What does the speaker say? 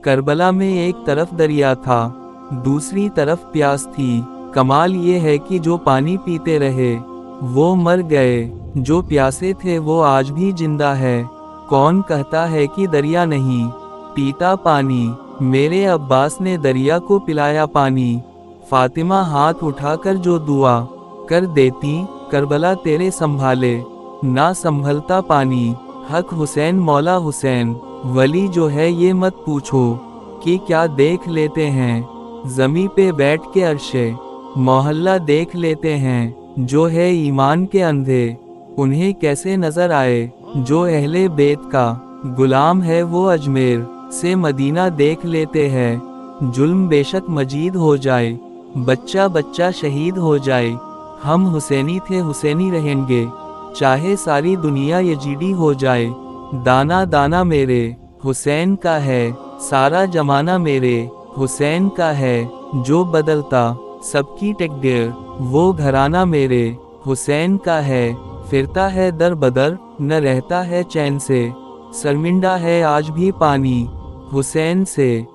Karbala में एक तरफ दरिया था, दूसरी तरफ प्यास थी। कमाल ये है कि जो पानी पीते रहे वो मर गए, जो प्यासे थे वो आज भी जिंदा है। कौन कहता है कि दरिया नहीं पीता पानी? मेरे अब्बास ने दरिया को पिलाया पानी। फातिमा हाथ उठाकर जो दुआ कर देती, करबला तेरे संभाले ना संभलता पानी। हक हुसैन मौला हुसैन वली जो है ये मत पूछो कि क्या देख लेते हैं। जमी पे बैठ के अर्शे मोहल्ला देख लेते हैं। जो है ईमान के अंधे उन्हें कैसे नजर आए। जो अहले बेत का गुलाम है वो अजमेर से मदीना देख लेते हैं। जुल्म बेशक मजीद हो जाए, बच्चा बच्चा शहीद हो जाए, हम हुसैनी थे हुसैनी रहेंगे, चाहे सारी दुनिया यजीदी हो जाए। दाना दाना मेरे हुसैन का है, सारा जमाना मेरे हुसैन का है। जो बदलता सबकी तकदीर वो घराना मेरे हुसैन का है। फिरता है दर बदर न रहता है चैन से, शर्मिंदा है आज भी पानी हुसैन से।